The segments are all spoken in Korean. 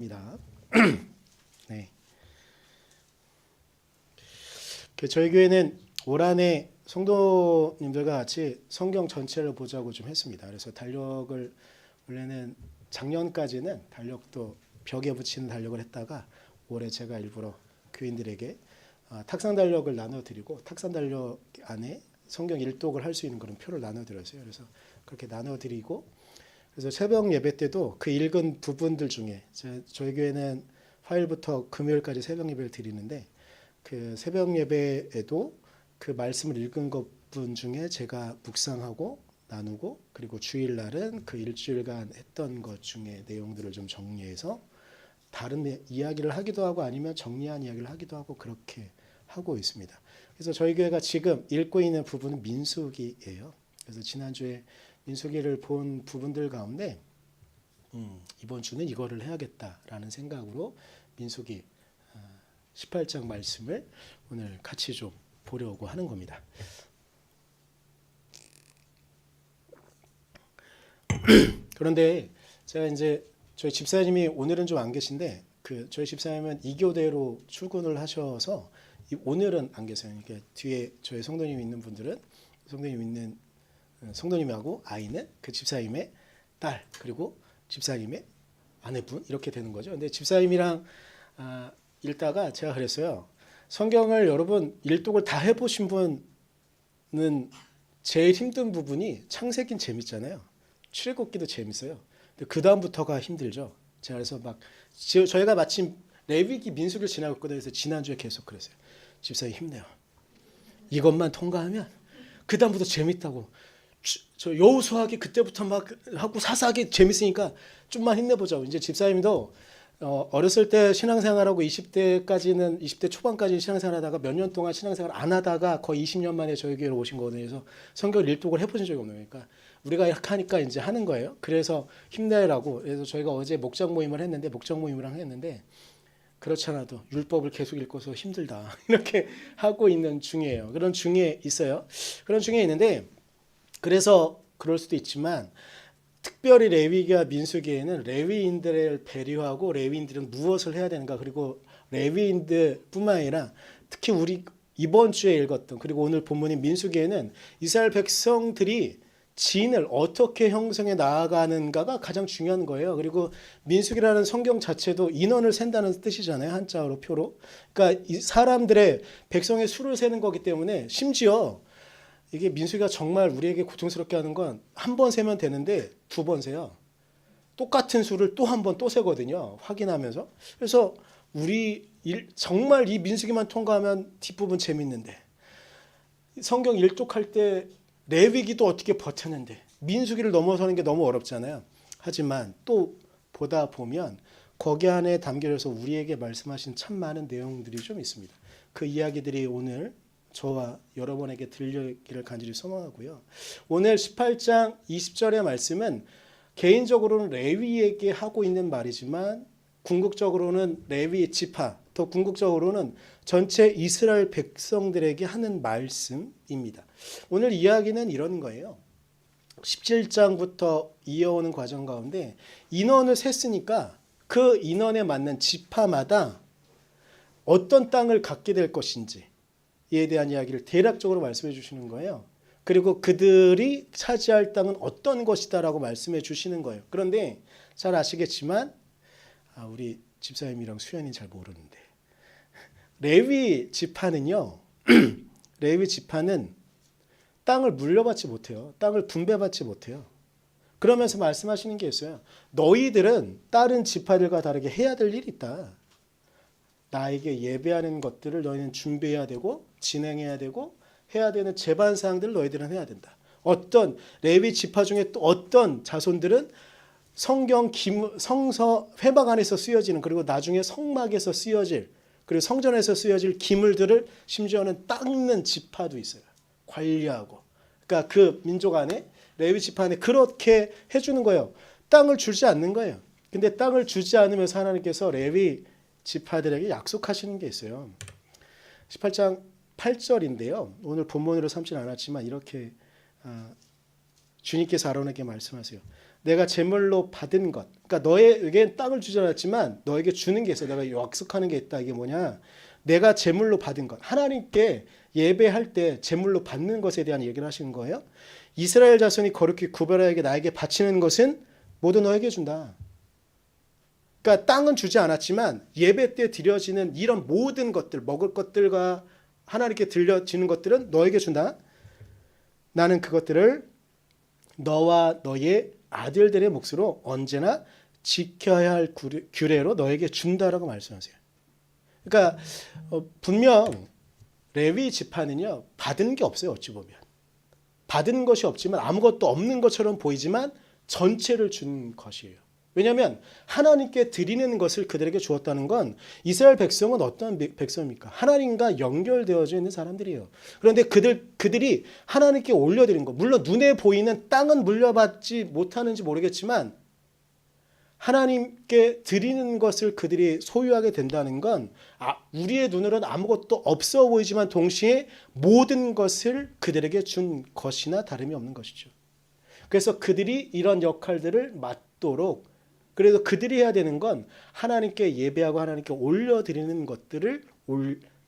입니다. 네. 저희 교회는 올 한해 성도님들과 같이 성경 전체를 보자고 좀 했습니다. 그래서 달력을 원래는 작년까지는 달력도 벽에 붙이는 달력을 했다가 올해 제가 일부러 교인들에게 탁상 달력을 나눠드리고 탁상 달력 안에 성경 일독을 할 수 있는 그런 표를 나눠드렸어요. 그래서 그렇게 나눠드리고 그래서 새벽 예배 때도 그 읽은 부분들 중에 저희 교회는 화요일부터 금요일까지 새벽 예배를 드리는데 그 새벽 예배에도 그 말씀을 읽은 것분 중에 제가 묵상하고 나누고 그리고 주일날은 그 일주일간 했던 것 중에 내용들을 좀 정리해서 다른 이야기를 하기도 하고 아니면 정리한 이야기를 하기도 하고 그렇게 하고 있습니다. 그래서 저희 교회가 지금 읽고 있는 부분은 민수기예요. 그래서 지난주에 민수기를 본 부분들 가운데 이번 주는 이거를 해야겠다라는 생각으로 민수기 18장 말씀을 오늘 같이 좀 보려고 하는 겁니다. 그런데 제가 이제 저희 집사님이 오늘은 좀 안 계신데 저희 집사님은 2교대로 출근을 하셔서 오늘은 안 계세요. 그러니까 뒤에 저희 성도님 있는 분들은 성도님 있는 성도님하고 아이는 그 집사님의 딸 그리고 집사님의 아내분 이렇게 되는 거죠. 근데 집사님이랑 읽다가 제가 그랬어요. 성경을 여러분 일독을 다 해보신 분은 제일 힘든 부분이 창세기는 재밌잖아요. 출애굽기도 재밌어요. 근데 그 다음부터가 힘들죠. 제가 그래서 막 저희가 마침 레위기 민수기를 지나고 있거든요. 그래서 지난주에 계속 그랬어요. 집사님 힘내요. 이것만 통과하면 그 다음부터 재밌다고. 저 여호수아기 그때부터 막 하고 사사기 재밌으니까 좀만 힘내보자고. 이제 집사님도 어렸을 때 신앙생활하고 20대 초반까지 신앙생활하다가 몇 년 동안 신앙생활 안 하다가 거의 20년 만에 저희 교회로 오신 거거든요. 그래서 성경 일독을 해보신 적이 없는 거니까 우리가 하니까 이제 하는 거예요. 그래서 힘내라고. 그래서 저희가 어제 목장 모임을 했는데 목장 모임이랑 했는데 그렇지 않아도 율법을 계속 읽고서 힘들다 이렇게 하고 있는 중이에요. 그런 중에 있어요. 그런 중에 있는데 그래서 그럴 수도 있지만 특별히 레위기와 민수기에는 레위인들을 배려하고 레위인들은 무엇을 해야 되는가 그리고 레위인들뿐만 아니라 특히 우리 이번 주에 읽었던 그리고 오늘 본문인 민수기에는 이스라엘 백성들이 진을 어떻게 형성해 나아가는가가 가장 중요한 거예요. 그리고 민수기라는 성경 자체도 인원을 센다는 뜻이잖아요. 한자어로 표로. 그러니까 이 사람들의 백성의 수를 세는 거기 때문에 심지어 이게 민수기가 정말 우리에게 고통스럽게 하는 건 한 번 세면 되는데 두 번 세요. 똑같은 수를 또 한 번 또 세거든요. 확인하면서. 그래서 정말 이 민수기만 통과하면 뒷부분 재밌는데 성경 일독할 때 레위기도 어떻게 버텼는데 민수기를 넘어서는 게 너무 어렵잖아요. 하지만 또 보다 보면 거기 안에 담겨져서 우리에게 말씀하신 참 많은 내용들이 좀 있습니다. 그 이야기들이 오늘 저와 여러분에게 들리기를 간절히 소망하고요. 오늘 18장 20절의 말씀은 개인적으로는 레위에게 하고 있는 말이지만 궁극적으로는 레위 지파, 더 궁극적으로는 전체 이스라엘 백성들에게 하는 말씀입니다. 오늘 이야기는 이런 거예요. 17장부터 이어오는 과정 가운데 인원을 셌으니까 그 인원에 맞는 지파마다 어떤 땅을 갖게 될 것인지 이에 대한 이야기를 대략적으로 말씀해 주시는 거예요. 그리고 그들이 차지할 땅은 어떤 것이다라고 말씀해 주시는 거예요. 그런데 잘 아시겠지만 우리 집사님이랑 수연이 잘 모르는데 레위 지파는요. 레위 지파는 땅을 물려받지 못해요. 땅을 분배받지 못해요. 그러면서 말씀하시는 게 있어요. 너희들은 다른 지파들과 다르게 해야 될 일이 있다. 나에게 예배하는 것들을 너희는 준비해야 되고 진행해야 되고 해야 되는 제반 사항들을 너희들은 해야 된다. 어떤 레위 지파 중에 또 어떤 자손들은 성서 회막 안에서 쓰여지는 그리고 나중에 성막에서 쓰여질 그리고 성전에서 쓰여질 기물들을 심지어는 닦는 지파도 있어요. 관리하고. 그러니까 그 민족 안에 레위 지파 안에 그렇게 해주는 거예요. 땅을 주지 않는 거예요. 근데 땅을 주지 않으면서 하나님께서 레위 지파들에게 약속하시는 게 있어요. 18장 8절인데요. 오늘 본문으로 삼진 않았지만 이렇게 주님께서 아론에게 말씀하세요. 내가 제물로 받은 것. 그러니까 너에게 땅을 주지 않았지만 너에게 주는 게 있어. 내가 약속하는 게 있다. 이게 뭐냐? 내가 제물로 받은 것. 하나님께 예배할 때 제물로 받는 것에 대한 얘기를 하시는 거예요. 이스라엘 자손이 거룩히 구별하게 나에게 바치는 것은 모두 너에게 준다. 그러니까 땅은 주지 않았지만 예배 때 드려지는 이런 모든 것들, 먹을 것들과 하나님께 들려지는 것들은 너에게 준다. 나는 그것들을 너와 너의 아들들의 몫으로 언제나 지켜야 할 규례로 너에게 준다라고 말씀하세요. 그러니까 분명 레위 지파는요 받은 게 없어요. 어찌 보면 받은 것이 없지만 아무것도 없는 것처럼 보이지만 전체를 준 것이에요. 왜냐하면 하나님께 드리는 것을 그들에게 주었다는 건 이스라엘 백성은 어떤 백성입니까? 하나님과 연결되어져 있는 사람들이에요. 그런데 그들이 하나님께 올려드린 것, 물론 눈에 보이는 땅은 물려받지 못하는지 모르겠지만 하나님께 드리는 것을 그들이 소유하게 된다는 건 우리의 눈으로는 아무것도 없어 보이지만 동시에 모든 것을 그들에게 준 것이나 다름이 없는 것이죠. 그래서 그들이 이런 역할들을 맡도록, 그래도 그들이 해야 되는 건 하나님께 예배하고 하나님께 올려드리는 것들을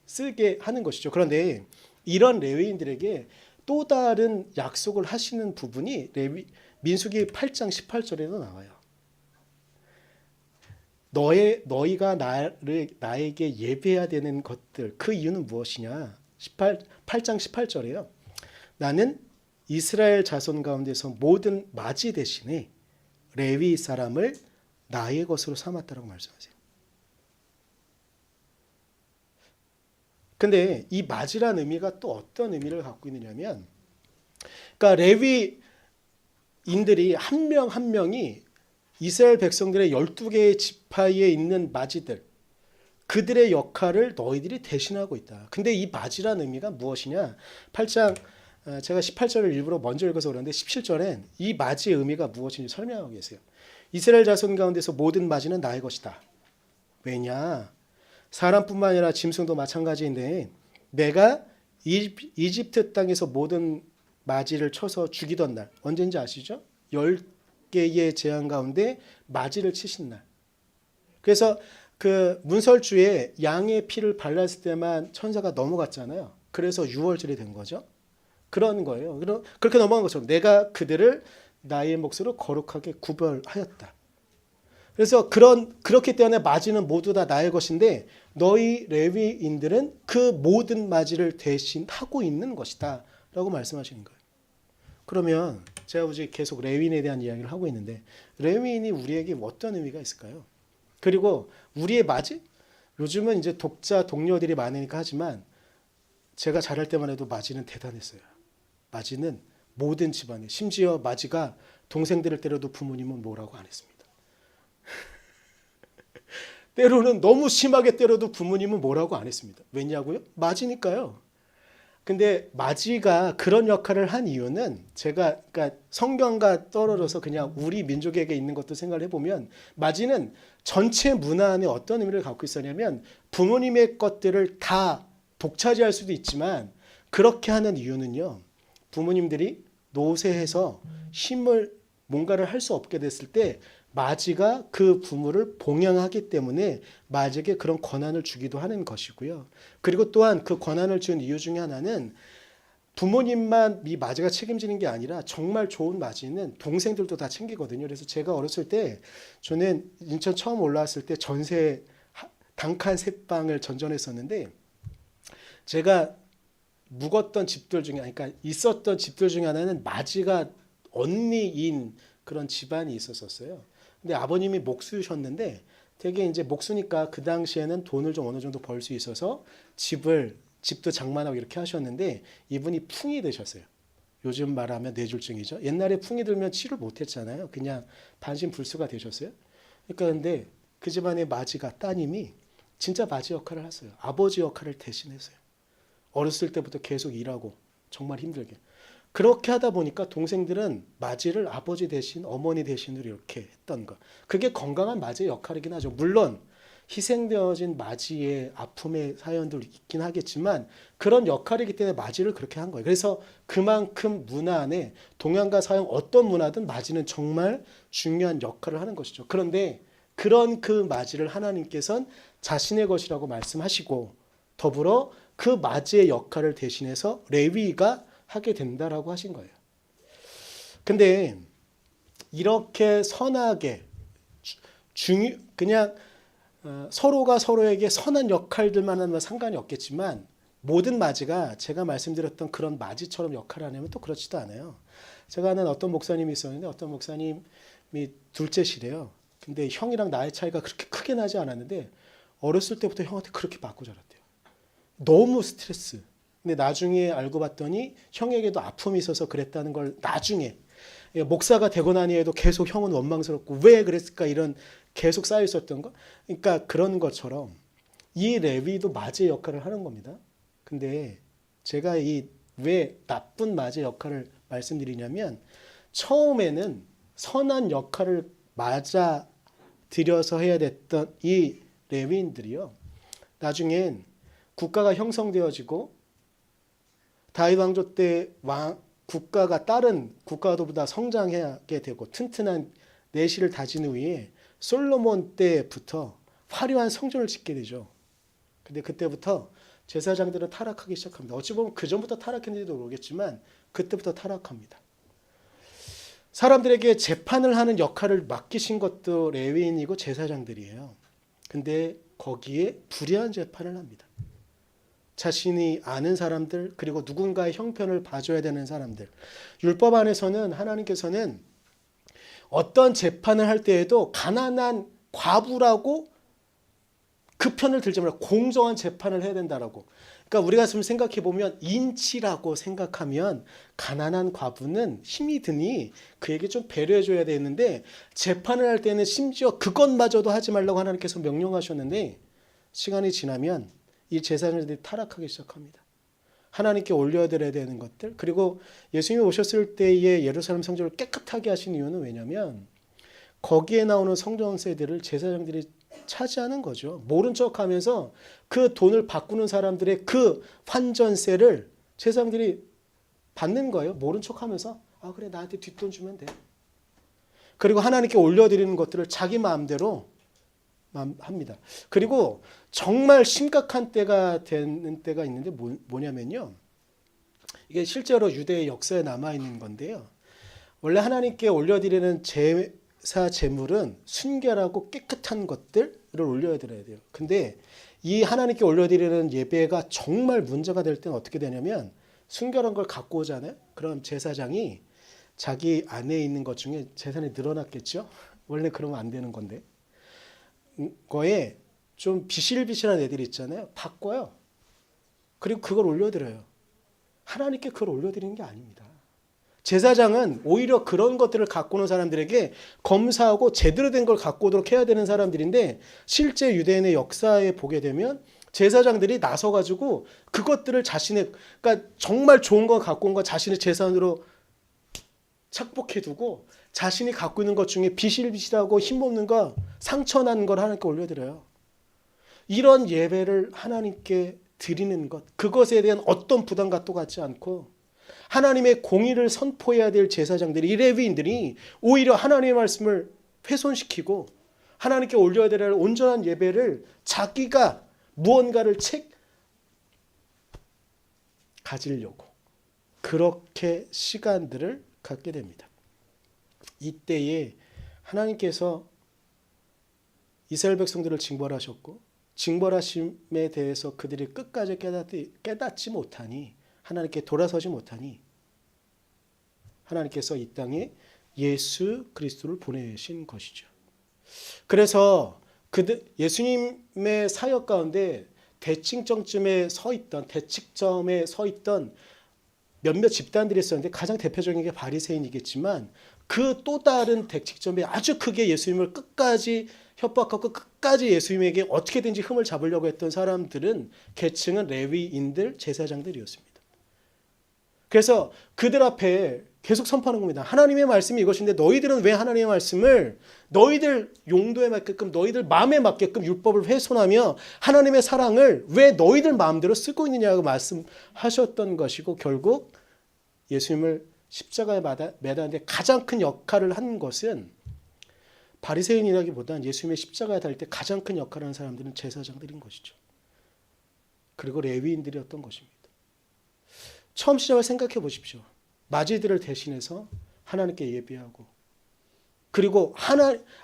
쓰게 하는 것이죠. 그런데 이런 레위인들에게 또 다른 약속을 하시는 부분이 민수기 8장 18절에도 나와요. 너희가 나에게 예배해야 되는 것들, 그 이유는 무엇이냐? 8장 18절에요. 나는 이스라엘 자손 가운데서 모든 맞이 대신에 레위 사람을 나의 것으로 삼았다라고 말씀하세요. 근데 이 맞이란 의미가 또 어떤 의미를 갖고 있느냐면, 그러니까 레위인들이 한 명 한 명이 이스라엘 백성들의 12개의 지파에 있는 맞이들, 그들의 역할을 너희들이 대신하고 있다. 근데 이 맞이란 의미가 무엇이냐? 8장 제가 18절을 일부러 먼저 읽어서 그러는데 17절엔 이 맞이의 의미가 무엇인지 설명하고 계세요. 이스라엘 자손 가운데서 모든 맞이는 나의 것이다. 왜냐? 사람뿐만 아니라 짐승도 마찬가지인데 내가 이집트 땅에서 모든 맞이를 쳐서 죽이던 날, 언제인지 아시죠? 10개의 재앙 가운데 맞이를 치신 날. 그래서 그 문설주에 양의 피를 발랐을 때만 천사가 넘어갔잖아요. 그래서 6월절이 된 거죠. 그런 거예요. 그렇게 넘어간 것처럼 내가 그들을 나의 몫으로 거룩하게 구별하였다. 그래서 그렇기 때문에 맞이는 모두 다 나의 것인데 너희 레위인들은 그 모든 맞이를 대신하고 있는 것이다 라고 말씀하시는 거예요. 그러면 제가 계속 레위인에 대한 이야기를 하고 있는데 레위인이 우리에게 어떤 의미가 있을까요? 그리고 우리의 맞이? 요즘은 이제 동료들이 많으니까 하지만 제가 자랄 때만 해도 맞이는 대단했어요. 맞이는 모든 집안에, 심지어 맞이가 동생들을 때려도 부모님은 뭐라고 안 했습니다. 때로는 너무 심하게 때려도 부모님은 뭐라고 안 했습니다. 왜냐고요? 맞이니까요. 근데 맞이가 그런 역할을 한 이유는 제가 그러니까 성경과 떨어져서 그냥 우리 민족에게 있는 것도 생각을 해보면 맞이는 전체 문화 안에 어떤 의미를 갖고 있었냐면 부모님의 것들을 다 독차지할 수도 있지만 그렇게 하는 이유는요. 부모님들이 노쇠해서 뭔가를 할 수 없게 됐을 때 맞이가 그 부모를 봉양하기 때문에 맞이에게 그런 권한을 주기도 하는 것이고요. 그리고 또한 그 권한을 준 이유 중에 하나는 부모님만 이 맞이가 책임지는 게 아니라 정말 좋은 맞이는 동생들도 다 챙기거든요. 그래서 제가 어렸을 때 저는 인천 처음 올라왔을 때 전세 단칸 세 방을 전전했었는데 제가 묵었던 집들 중에 그러니까 있었던 집들 중에 하나는 맞이가 언니인 그런 집안이 있었어요. 근데 아버님이 목수셨는데 되게 이제 목수니까 그 당시에는 돈을 좀 어느 정도 벌 수 있어서 집도 장만하고 이렇게 하셨는데 이분이 풍이 되셨어요. 요즘 말하면 뇌졸중이죠. 옛날에 풍이 들면 치료 못했잖아요. 그냥 반신불수가 되셨어요. 그러니까 근데 그 집안의 맞이가 따님이 진짜 맞이 역할을 했어요. 아버지 역할을 대신했어요. 어렸을 때부터 계속 일하고 정말 힘들게. 그렇게 하다 보니까 동생들은 맞이를 아버지 대신 어머니 대신으로 이렇게 했던 거. 그게 건강한 맞이의 역할이긴 하죠. 물론 희생되어진 맞이의 아픔의 사연도 있긴 하겠지만 그런 역할이기 때문에 맞이를 그렇게 한 거예요. 그래서 그만큼 문화 안에 동양과 서양 어떤 문화든 맞이는 정말 중요한 역할을 하는 것이죠. 그런데 그런 그 맞이를 하나님께서는 자신의 것이라고 말씀하시고 더불어 그 맞이의 역할을 대신해서 레위가 하게 된다라고 하신 거예요. 근데 이렇게 선하게 그냥 서로가 서로에게 선한 역할들만 하면 상관이 없겠지만 모든 맞이가 제가 말씀드렸던 그런 맞이처럼 역할을 하냐면 또 그렇지도 않아요. 제가 아는 어떤 목사님이 있었는데 어떤 목사님이 둘째시래요. 근데 형이랑 나이 차이가 그렇게 크게 나지 않았는데 어렸을 때부터 형한테 그렇게 맞고 자랐대요. 너무 스트레스. 근데 나중에 알고 봤더니 형에게도 아픔이 있어서 그랬다는 걸 나중에 목사가 되고 나니에도 계속 형은 원망스럽고 왜 그랬을까 이런 계속 쌓여 있었던 거. 그러니까 그런 것처럼 이 레위도 맞이의 역할을 하는 겁니다. 근데 제가 이 왜 나쁜 맞이의 역할을 말씀드리냐면 처음에는 선한 역할을 맞아 들여서 해야 됐던 이 레위인들이요. 나중엔 국가가 형성되어지고 다윗 왕조 때 국가가 다른 국가보다 성장하게 되고 튼튼한 내실을 다진 후에 솔로몬 때부터 화려한 성전을 짓게 되죠. 근데 그때부터 제사장들은 타락하기 시작합니다. 어찌 보면 그 전부터 타락했는지도 모르겠지만 그때부터 타락합니다. 사람들에게 재판을 하는 역할을 맡기신 것도 레위인이고 제사장들이에요. 근데 거기에 불의한 재판을 합니다. 자신이 아는 사람들 그리고 누군가의 형편을 봐줘야 되는 사람들. 율법 안에서는 하나님께서는 어떤 재판을 할 때에도 가난한 과부라고 그 편을 들지 말고 공정한 재판을 해야 된다라고. 그러니까 우리가 지금 생각해 보면 인치라고 생각하면 가난한 과부는 힘이 드니 그에게 좀 배려해 줘야 되는데 재판을 할 때는 심지어 그것마저도 하지 말라고 하나님께서 명령하셨는데 시간이 지나면 이 제사장들이 타락하기 시작합니다. 하나님께 올려드려야 되는 것들 그리고 예수님이 오셨을 때의 예루살렘 성전을 깨끗하게 하신 이유는 왜냐하면 거기에 나오는 성전세들을 제사장들이 차지하는 거죠. 모른 척하면서 그 돈을 바꾸는 사람들의 그 환전세를 제사장들이 받는 거예요. 모른 척하면서 아 그래 나한테 뒷돈 주면 돼. 그리고 하나님께 올려드리는 것들을 자기 마음대로 합니다. 그리고 정말 심각한 때가 되는 때가 있는데 뭐냐면요. 이게 실제로 유대의 역사에 남아있는 건데요. 원래 하나님께 올려드리는 제사 제물은 순결하고 깨끗한 것들을 올려드려야 돼요. 근데 이 하나님께 올려드리는 예배가 정말 문제가 될 때는 어떻게 되냐면 순결한 걸 갖고 오잖아요. 그럼 제사장이 자기 안에 있는 것 중에 재산이 늘어났겠죠. 원래 그러면 안 되는 건데 거에 좀 비실비실한 애들이 있잖아요. 바꿔요. 그리고 그걸 올려드려요. 하나님께 그걸 올려드리는 게 아닙니다. 제사장은 오히려 그런 것들을 갖고 오는 사람들에게 검사하고 제대로 된 걸 갖고 오도록 해야 되는 사람들인데 실제 유대인의 역사에 보게 되면 제사장들이 나서가지고 그것들을 자신의 그러니까 정말 좋은 거 갖고 온 거 자신의 재산으로 착복해두고 자신이 갖고 있는 것 중에 비실비실하고 힘없는 거 상처난 걸 하나님께 올려드려요. 이런 예배를 하나님께 드리는 것 그것에 대한 어떤 부담감도 갖지 않고 하나님의 공의를 선포해야 될 제사장들이 이 레위인들이 오히려 하나님의 말씀을 훼손시키고 하나님께 올려야 될 온전한 예배를 자기가 무언가를 가지려고 그렇게 시간들을 갖게 됩니다. 이때에 하나님께서 이스라엘 백성들을 징벌하셨고 징벌하심에 대해서 그들이 끝까지 깨닫지 못하니 하나님께 돌아서지 못하니 하나님께서 이 땅에 예수 그리스도를 보내신 것이죠. 그래서 예수님의 사역 가운데 대칭점에 서 있던 몇몇 집단들이 있었는데 가장 대표적인 게 바리새인이겠지만 그 또 다른 대칭점에 아주 크게 예수님을 끝까지 협박하고 끝까지 예수님에게 어떻게든지 흠을 잡으려고 했던 사람들은 계층은 레위인들, 제사장들이었습니다. 그래서 그들 앞에 계속 선포하는 겁니다. 하나님의 말씀이 이것인데 너희들은 왜 하나님의 말씀을 너희들 용도에 맞게끔 너희들 마음에 맞게끔 율법을 훼손하며 하나님의 사랑을 왜 너희들 마음대로 쓰고 있느냐고 말씀하셨던 것이고, 결국 예수님을 십자가에 매다는데 가장 큰 역할을 한 것은 바리새인이라기보다는 예수님의 십자가에 달릴 때 가장 큰 역할을 하는 사람들은 제사장들인 것이죠. 그리고 레위인들이었던 것입니다. 처음 시작을 생각해 보십시오. 맞이들을 대신해서 하나님께 예배하고, 그리고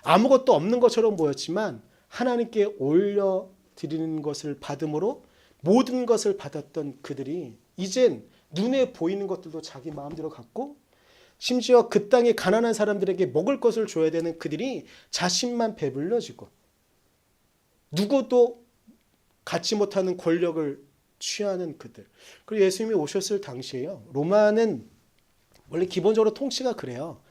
아무것도 없는 것처럼 보였지만 하나님께 올려드리는 것을 받음으로 모든 것을 받았던 그들이 이젠 눈에 보이는 것들도 자기 마음대로 갖고, 심지어 그 땅에 가난한 사람들에게 먹을 것을 줘야 되는 그들이 자신만 배불러지고 누구도 갖지 못하는 권력을 취하는 그들. 그리고 예수님이 오셨을 당시에요, 로마는 원래 기본적으로 통치가 그래요.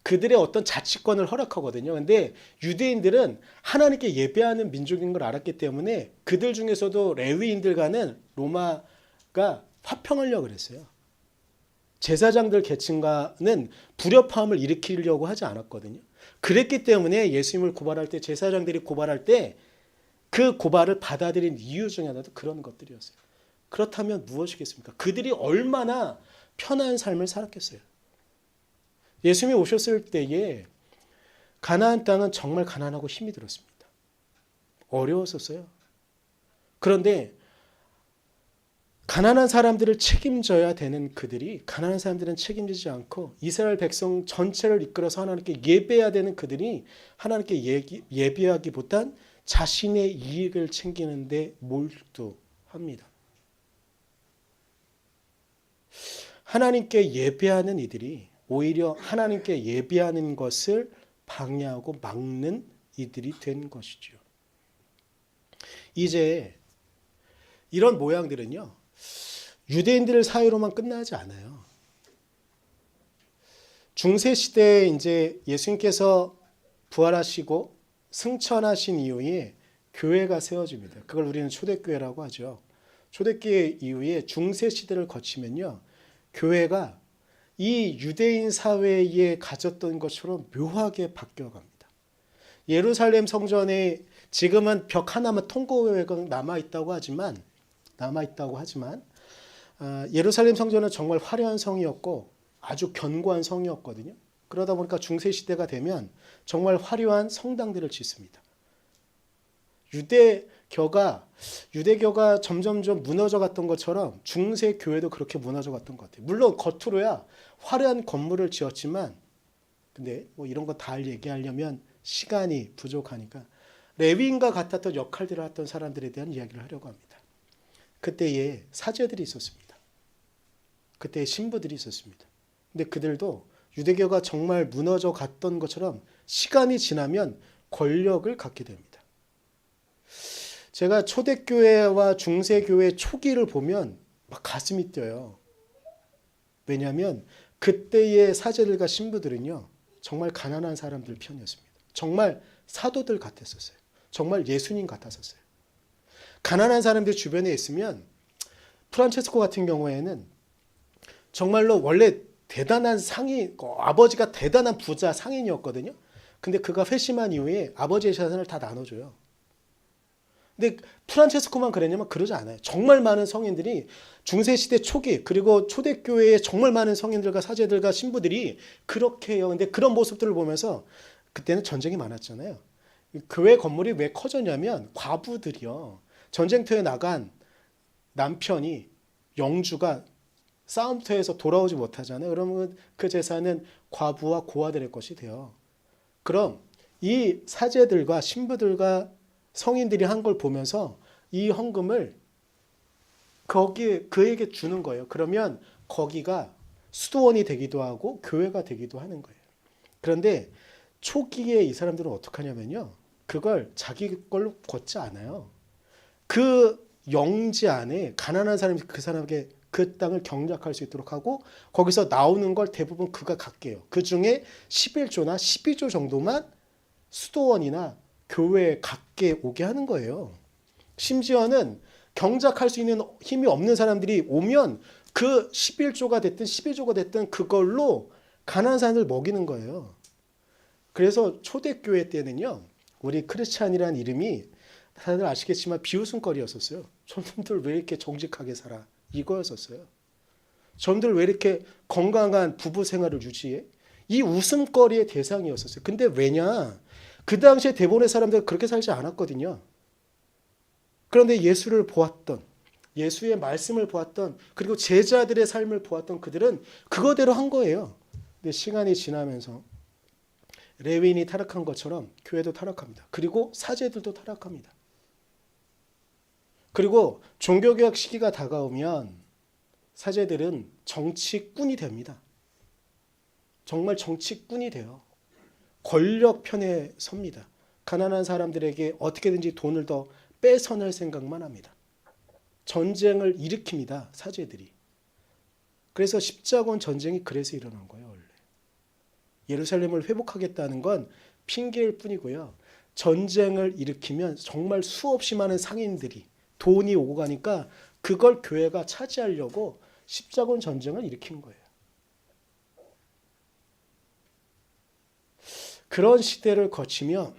그들의 어떤 자치권을 허락하거든요. 근데 유대인들은 하나님께 예배하는 민족인 걸 알았기 때문에 그들 중에서도 레위인들과는 로마가 화평하려고 그랬어요. 제사장들 계층과는 불협화음을 일으키려고 하지 않았거든요. 그랬기 때문에 예수님을 고발할 때, 제사장들이 고발할 때 그 고발을 받아들인 이유 중에 하나도 그런 것들이었어요. 그렇다면 무엇이겠습니까? 그들이 얼마나 편한 삶을 살았겠어요. 예수님이 오셨을 때에 가나안 땅은 정말 가난하고 힘이 들었습니다. 어려웠었어요. 그런데 가난한 사람들을 책임져야 되는 그들이, 가난한 사람들은 책임지지 않고 이스라엘 백성 전체를 이끌어서 하나님께 예배해야 되는 그들이 하나님께 예배하기보단 자신의 이익을 챙기는 데 몰두합니다. 하나님께 예배하는 이들이 오히려 하나님께 예배하는 것을 방해하고 막는 이들이 된 것이죠. 이제 이런 모양들은요, 유대인들 사이로만 끝나지 않아요. 중세 시대에 이제 예수님께서 부활하시고 승천하신 이후에 교회가 세워집니다. 그걸 우리는 초대교회라고 하죠. 초대교회 이후에 중세 시대를 거치면요, 교회가 이 유대인 사회에 가졌던 것처럼 묘하게 바뀌어갑니다. 예루살렘 성전에 지금은 벽 하나만 통고회가 남아있다고 하지만 예루살렘 성전은 정말 화려한 성이었고 아주 견고한 성이었거든요. 그러다 보니까 중세 시대가 되면 정말 화려한 성당들을 짓습니다. 유대교가 점점점 무너져 갔던 것처럼 중세 교회도 그렇게 무너져 갔던 것 같아요. 물론 겉으로야 화려한 건물을 지었지만, 근데 뭐 이런 거 다 얘기하려면 시간이 부족하니까 레위인과 같았던 역할들을 했던 사람들에 대한 이야기를 하려고 합니다. 그때에 사제들이 있었습니다. 그때에 신부들이 있었습니다. 근데 그들도 유대교가 정말 무너져 갔던 것처럼 시간이 지나면 권력을 갖게 됩니다. 제가 초대교회와 중세교회 초기를 보면 막 가슴이 뛰어요. 왜냐하면 그때의 사제들과 신부들은요, 정말 가난한 사람들 편이었습니다. 정말 사도들 같았었어요. 정말 예수님 같았었어요. 가난한 사람들 주변에 있으면, 프란체스코 같은 경우에는 정말로 원래 대단한 아버지가 대단한 부자 상인이었거든요. 근데 그가 회심한 이후에 아버지의 재산을 다 나눠줘요. 근데 프란체스코만 그랬냐면 그러지 않아요. 정말 많은 성인들이 중세시대 초기, 그리고 초대교회에 정말 많은 성인들과 사제들과 신부들이 그렇게 해요. 근데 그런 모습들을 보면서, 그때는 전쟁이 많았잖아요. 교회 건물이 왜 커졌냐면 과부들이요, 전쟁터에 나간 남편이, 영주가 싸움터에서 돌아오지 못하잖아요. 그러면 그 재산은 과부와 고아들의 것이 돼요. 그럼 이 사제들과 신부들과 성인들이 한 걸 보면서 이 헌금을 그에게 주는 거예요. 그러면 거기가 수도원이 되기도 하고 교회가 되기도 하는 거예요. 그런데 초기에 이 사람들은 어떻게 하냐면요, 그걸 자기 걸로 걷지 않아요. 그 영지 안에 가난한 사람이 그 사람에게 그 땅을 경작할 수 있도록 하고, 거기서 나오는 걸 대부분 그가 갖게 해요. 그 중에 11조나 12조 정도만 수도원이나 교회에 갖게 오게 하는 거예요. 심지어는 경작할 수 있는 힘이 없는 사람들이 오면 그 11조가 됐든 12조가 됐든 그걸로 가난한 사람들 먹이는 거예요. 그래서 초대교회 때는요. 우리 크리스찬이라는 이름이 다들 아시겠지만 비웃음거리였었어요. 저놈들 왜 이렇게 정직하게 살아? 이거였었어요. 저놈들 왜 이렇게 건강한 부부 생활을 유지해? 이 웃음거리의 대상이었었어요. 근데 왜냐? 그 당시에 대부분의 사람들은 그렇게 살지 않았거든요. 그런데 예수를 보았던, 예수의 말씀을 보았던, 그리고 제자들의 삶을 보았던 그들은 그거대로 한 거예요. 근데 시간이 지나면서 레위인이 타락한 것처럼 교회도 타락합니다. 그리고 사제들도 타락합니다. 그리고 종교개혁 시기가 다가오면 사제들은 정치꾼이 됩니다. 정말 정치꾼이 돼요. 권력 편에 섭니다. 가난한 사람들에게 어떻게든지 돈을 더 뺏어낼 생각만 합니다. 전쟁을 일으킵니다. 사제들이. 그래서 십자군 전쟁이 그래서 일어난 거예요. 원래. 예루살렘을 회복하겠다는 건 핑계일 뿐이고요. 전쟁을 일으키면 정말 수없이 많은 상인들이 돈이 오고 가니까 그걸 교회가 차지하려고 십자군 전쟁을 일으킨 거예요. 그런 시대를 거치며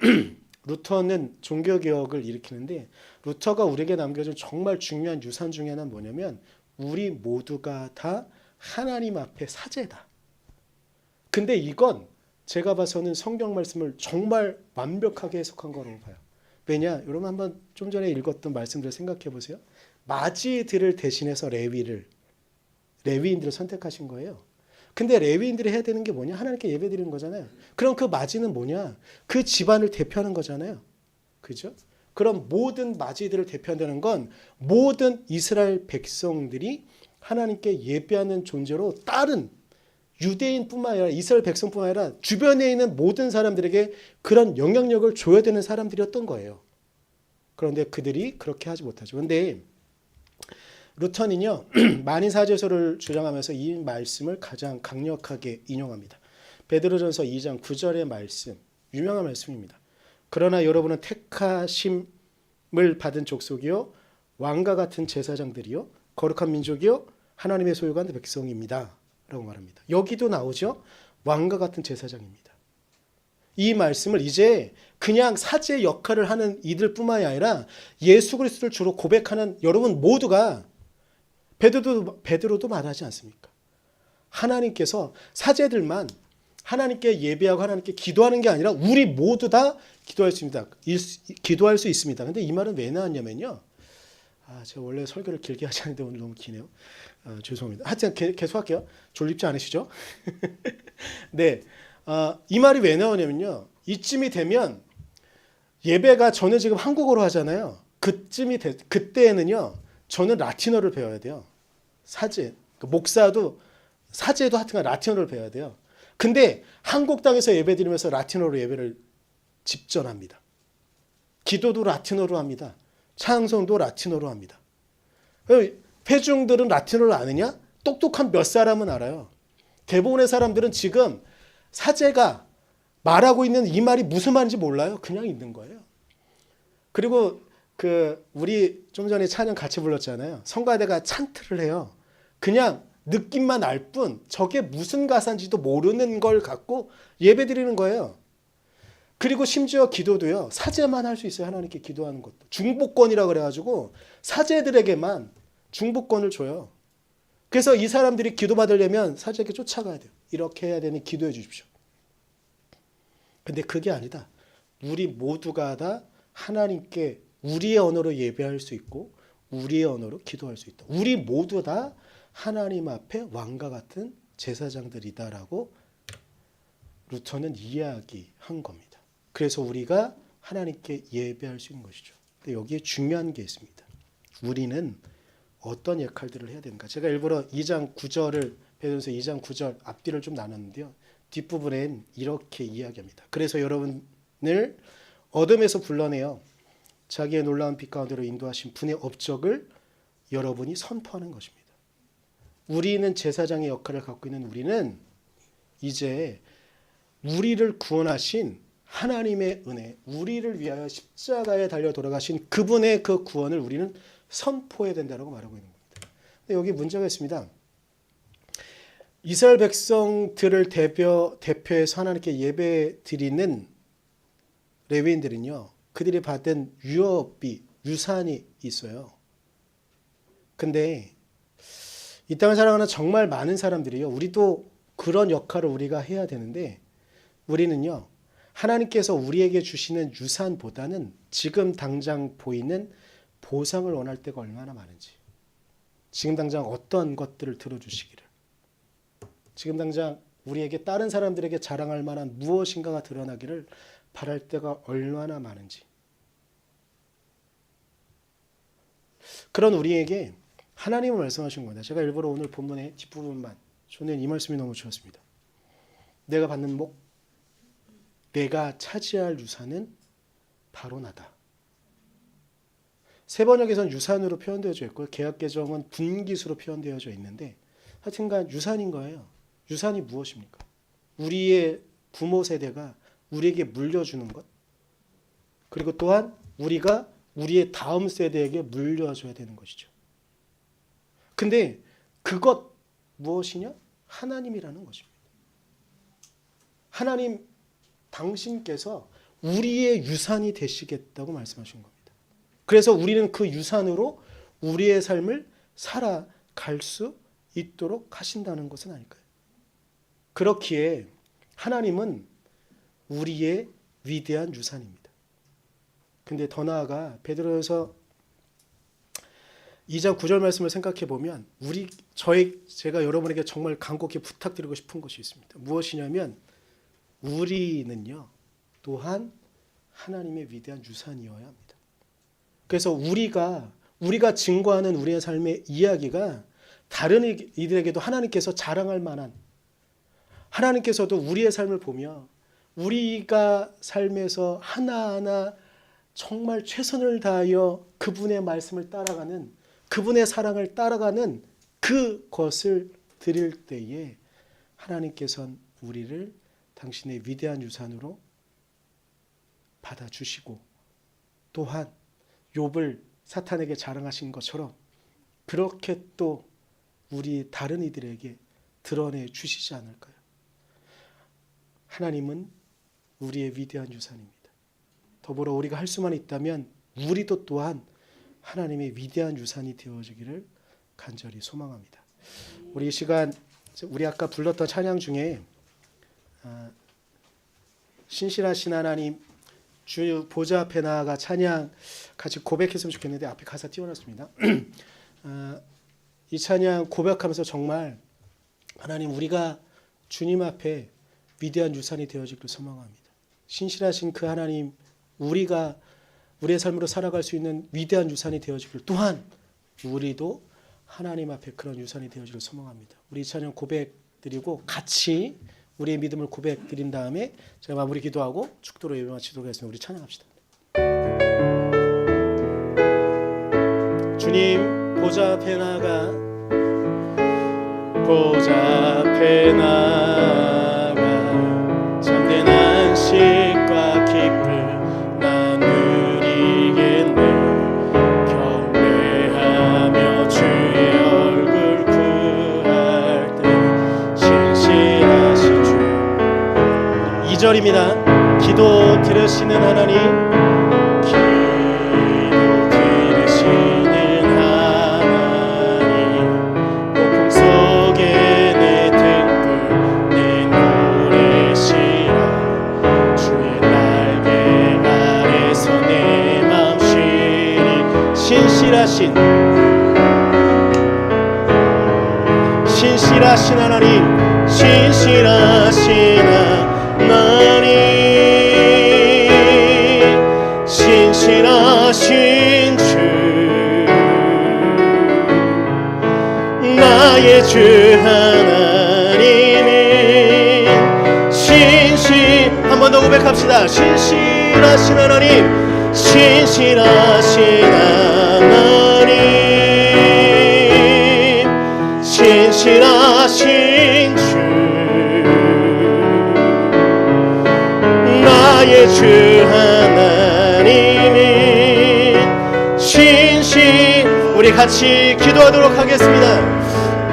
루터는 종교개혁을 일으키는데 루터가 우리에게 남겨준 정말 중요한 유산 중에 하나는 뭐냐면 우리 모두가 다 하나님 앞에 사제다. 근데 이건 제가 봐서는 성경 말씀을 정말 완벽하게 해석한 거라고 봐요. 왜냐? 여러분 한번 좀 전에 읽었던 말씀들을 생각해 보세요. 마지들을 대신해서 레위인들을 선택하신 거예요. 근데 레위인들이 해야 되는 게 뭐냐? 하나님께 예배드리는 거잖아요. 그럼 그 마지는 뭐냐? 그 집안을 대표하는 거잖아요. 그죠? 그럼 모든 마지들을 대표한다는 건 모든 이스라엘 백성들이 하나님께 예배하는 존재로 다른 유대인뿐만 아니라 이스라엘 백성뿐만 아니라 주변에 있는 모든 사람들에게 그런 영향력을 줘야 되는 사람들이었던 거예요. 그런데 그들이 그렇게 하지 못하죠. 그런데 루터는요. 만인사제서를 주장하면서 이 말씀을 가장 강력하게 인용합니다. 베드로전서 2장 9절의 말씀, 유명한 말씀입니다. 그러나 여러분은 택하심을 받은 족속이요 왕과 같은 제사장들이요 거룩한 민족이요 하나님의 소유가 된 백성입니다. 라고 말합니다. 여기도 나오죠. 왕과 같은 제사장입니다. 이 말씀을 이제 그냥 사제 역할을 하는 이들뿐만이 아니라 예수 그리스도를 주로 고백하는 여러분 모두가 베드로도 말하지 않습니까? 하나님께서 사제들만 하나님께 예배하고 하나님께 기도하는 게 아니라 우리 모두 다 기도할 수 있습니다. 기도할 수 있습니다. 근데 이 말은 왜 나왔냐면요. 제가 원래 설교를 길게 하지 않는데 오늘 너무 기네요. 죄송합니다. 하여튼 계속할게요. 졸립지 않으시죠? 네, 이 말이 왜 나오냐면요. 이쯤이 되면 예배가 저는 지금 한국어로 하잖아요. 그때에는요. 저는 라틴어를 배워야 돼요. 목사도 사제도 하여튼 라틴어를 배워야 돼요. 근데 한국 땅에서 예배드리면서 라틴어로 예배를 집전합니다. 기도도 라틴어로 합니다. 찬송도 라틴어로 합니다. 회중들은 라틴어를 아느냐? 똑똑한 몇 사람은 알아요. 대부분의 사람들은 지금 사제가 말하고 있는 이 말이 무슨 말인지 몰라요. 그냥 있는 거예요. 그리고 우리 좀 전에 찬양 같이 불렀잖아요. 성가대가 찬트를 해요. 그냥 느낌만 알 뿐 저게 무슨 가사인지도 모르는 걸 갖고 예배드리는 거예요. 그리고 심지어 기도도요. 사제만 할 수 있어요. 하나님께 기도하는 것도. 중보권이라고 그래가지고 사제들에게만 중보권을 줘요. 그래서 이 사람들이 기도받으려면 사제에게 쫓아가야 돼요. 이렇게 해야 되니 기도해 주십시오. 근데 그게 아니다. 우리 모두가 다 하나님께 우리의 언어로 예배할 수 있고 우리의 언어로 기도할 수 있다. 우리 모두 다 하나님 앞에 왕과 같은 제사장들이다라고 루터는 이야기한 겁니다. 그래서 우리가 하나님께 예배할 수 있는 것이죠. 근데 여기에 중요한 게 있습니다. 우리는 어떤 역할들을 해야 되는가? 제가 일부러 2장 9절을 베드로서 2장 9절 앞뒤를 좀 나눴는데요. 뒷부분엔 이렇게 이야기합니다. 그래서 여러분을 어둠에서 불러내어 자기의 놀라운 빛 가운데로 인도하신 분의 업적을 여러분이 선포하는 것입니다. 우리는 제사장의 역할을 갖고 있는 우리는 이제 우리를 구원하신 하나님의 은혜, 우리를 위하여 십자가에 달려 돌아가신 그분의 그 구원을 우리는 선포해야 된다고 말하고 있는 겁니다. 근데 여기 문제가 있습니다. 이스라엘 백성들을 대표해서 하나님께 예배 드리는 레위인들은요, 그들이 받은 유업이, 유산이 있어요. 근데 이 땅을 살아가는 정말 많은 사람들이요, 우리도 그런 역할을 우리가 해야 되는데, 우리는요, 하나님께서 우리에게 주시는 유산보다는 지금 당장 보이는 보상을 원할 때가 얼마나 많은지, 지금 당장 어떤 것들을 들어주시기를, 지금 당장 우리에게 다른 사람들에게 자랑할 만한 무엇인가가 드러나기를 바랄 때가 얼마나 많은지, 그런 우리에게 하나님은 말씀하신 겁니다. 제가 일부러 오늘 본문의 뒷부분만, 저는 이 말씀이 너무 좋았습니다. 내가 받는 목, 내가 차지할 유산은 바로 나다. 세 번역에서는 유산으로 표현되어져 있고요, 개역개정은 분기수로 표현되어져 있는데, 하여튼간 유산인 거예요. 유산이 무엇입니까? 우리의 부모 세대가 우리에게 물려주는 것, 그리고 또한 우리가 우리의 다음 세대에게 물려줘야 되는 것이죠. 근데 그것 무엇이냐? 하나님이라는 것입니다. 하나님, 당신께서 우리의 유산이 되시겠다고 말씀하신 겁니다. 그래서 우리는 그 유산으로 우리의 삶을 살아갈 수 있도록 하신다는 것은 아닐까요? 그렇기에 하나님은 우리의 위대한 유산입니다. 근데 더 나아가 베드로서 2장 9절 말씀을 생각해 보면 제가 여러분에게 정말 간곡히 부탁드리고 싶은 것이 있습니다. 무엇이냐면 우리는요, 또한 하나님의 위대한 유산이어야 합니다. 그래서 우리가 증거하는 우리의 삶의 이야기가 다른 이들에게도 하나님께서 자랑할 만한, 하나님께서도 우리의 삶을 보며 우리가 삶에서 하나하나 정말 최선을 다하여 그분의 말씀을 따라가는, 그분의 사랑을 따라가는 그것을 드릴 때에 하나님께서는 우리를 당신의 위대한 유산으로 받아주시고, 또한 욥을 사탄에게 자랑하신 것처럼 그렇게 또 우리 다른 이들에게 드러내 주시지 않을까요? 하나님은 우리의 위대한 유산입니다. 더불어 우리가 할 수만 있다면 우리도 또한 하나님의 위대한 유산이 되어지기를 간절히 소망합니다. 우리 이 시간, 우리 아까 불렀던 찬양 중에 신실하신 하나님, 주 보좌 앞에 나아가 찬양 같이 고백했으면 좋겠는데 앞에 가사 띄워놨습니다. 이 찬양 고백하면서 정말 하나님, 우리가 주님 앞에 위대한 유산이 되어지기를 소망합니다. 신실하신 그 하나님, 우리가 우리의 삶으로 살아갈 수 있는 위대한 유산이 되어지기를, 또한 우리도 하나님 앞에 그런 유산이 되어지기를 소망합니다. 우리 이 찬양 고백드리고 같이 우리의 믿음을 고백드린 다음에 제가 마무리 기도하고 축도로 예배 마치도록 하겠습니다. 우리 찬양합시다. 주님 보좌 앞에 나가, 보좌 앞에 나가 참된 안식과 기쁨 나 누리겠네. 경배하며 주의 얼굴 구할 때 신실하신 주. 2절입니다. 기도 들으시는 하나님, 신실하신 하나님, 신실하신 하나님, 신실하신 주, 나의 주 하나님은 한 번 더 고백합시다. 신실하신 하나님, 신실하신 하나님, 신실하신 주, 나의 주 하나님은 우리 같이 기도하도록 하겠습니다.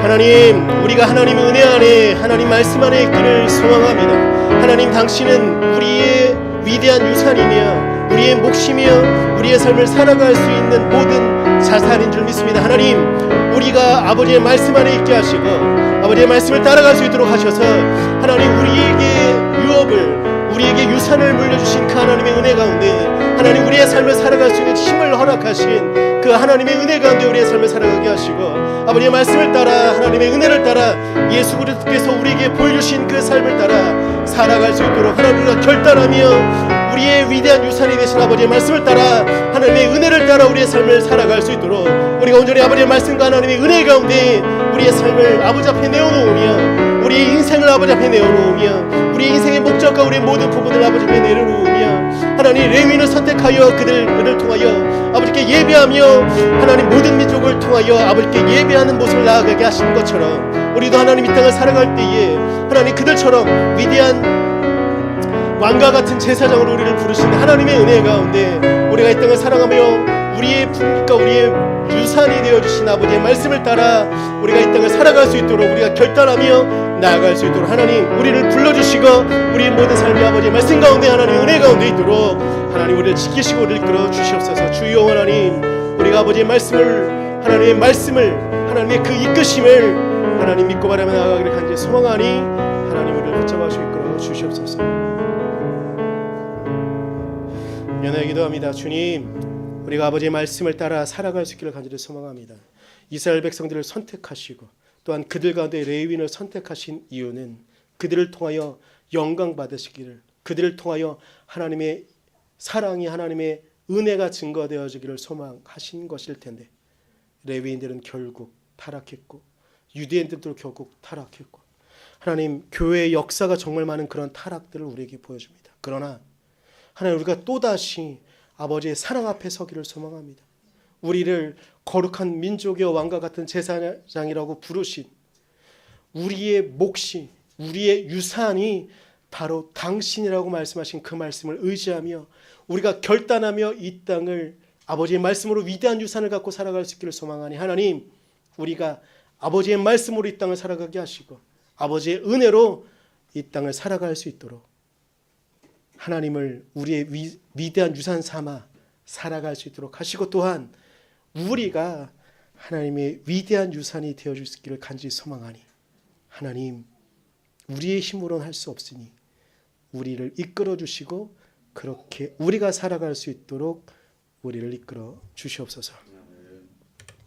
하나님, 우리가 하나님의 은혜 안에 하나님 말씀 안에 있기를 소망합니다. 하나님, 당신은 우리의 위대한 유산이며 우리의 몫이며 우리의 삶을 살아갈 수 있는 모든 자산인 줄 믿습니다. 하나님, 우리가 아버지의 말씀 안에 있게 하시고 아버지의 말씀을 따라갈 수 있도록 하셔서 하나님, 우리에게 유업을, 우리에게 유산을 물려주신 그 하나님의 은혜 가운데 하나님, 우리의 삶을 살아갈 수 있는 힘을 허락하신 그 하나님의 은혜 가운데 우리의 삶을 살아가게 하시고 아버지의 말씀을 따라 하나님의 은혜를 따라 예수 그리스도께서 우리에게 보여주신 그 삶을 따라 살아갈 수 있도록 하나님, 우리가 결단하며 우리의 위대한 유산이 되신 아버지의 말씀을 따라 하나님의 은혜를 따라 우리의 삶을 살아갈 수 있도록 우리가 온전히 아버지의 말씀과 하나님의 은혜 가운데 우리의 삶을 아버지 앞에 내어놓으며 우리의 인생을 아버지 앞에 내어놓으며 우리의 인생의 목적과 우리의 모든 부분을 아버지 앞에 내려놓으며 하나님, 레위인을 선택하여 그들을 통하여 아버지께 예배하며 하나님 모든 민족을 통하여 아버지께 예배하는 모습을 나아가게 하신 것처럼 우리도 하나님 이 땅을 살아갈 때에 하나님 그들처럼 위대한 왕과 같은 제사장으로 우리를 부르신 하나님의 은혜 가운데 우리가 이 땅을 사랑하며 우리의 품격과 우리의 유산이 되어주신 아버지의 말씀을 따라 우리가 이 땅을 살아갈 수 있도록 우리가 결단하며 나아갈 수 있도록 하나님, 우리를 불러주시고 우리의 모든 삶이 아버지의 말씀 가운데 하나님의 은혜 가운데 있도록 하나님, 우리를 지키시고 우리를 이끌어 주시옵소서. 주여 하나님, 우리가 아버지의 말씀을, 하나님의 말씀을, 하나님의 그 이끄심을 하나님 믿고 바라며 나아가기를 간절히 소망하니 하나님, 우리를 붙잡아 주시고 이끌어 주시옵소서. 연하게 기도합니다. 주님, 우리가 아버지의 말씀을 따라 살아갈 수 있기를 간절히 소망합니다. 이스라엘 백성들을 선택하시고 또한 그들 가운데 레위인을 선택하신 이유는 그들을 통하여 영광 받으시기를, 그들을 통하여 하나님의 사랑이, 하나님의 은혜가 증거되어지기를 소망하신 것일 텐데 레위인들은 결국 타락했고 유대인들도 결국 타락했고 하나님, 교회의 역사가 정말 많은 그런 타락들을 우리에게 보여줍니다. 그러나 하나님, 우리가 또다시 아버지의 사랑 앞에 서기를 소망합니다. 우리를 거룩한 민족의 왕과 같은 제사장이라고 부르신 우리의 몫이, 우리의 유산이 바로 당신이라고 말씀하신 그 말씀을 의지하며 우리가 결단하며 이 땅을 아버지의 말씀으로 위대한 유산을 갖고 살아갈 수 있기를 소망하니 하나님, 우리가 아버지의 말씀으로 이 땅을 살아가게 하시고 아버지의 은혜로 이 땅을 살아갈 수 있도록 하나님을 우리의 위대한 유산 삼아 살아갈 수 있도록 하시고 또한 우리가 하나님의 위대한 유산이 되어줄 수 있기를 간절히 소망하니 하나님, 우리의 힘으로는 할 수 없으니 우리를 이끌어 주시고 그렇게 우리가 살아갈 수 있도록 우리를 이끌어 주시옵소서.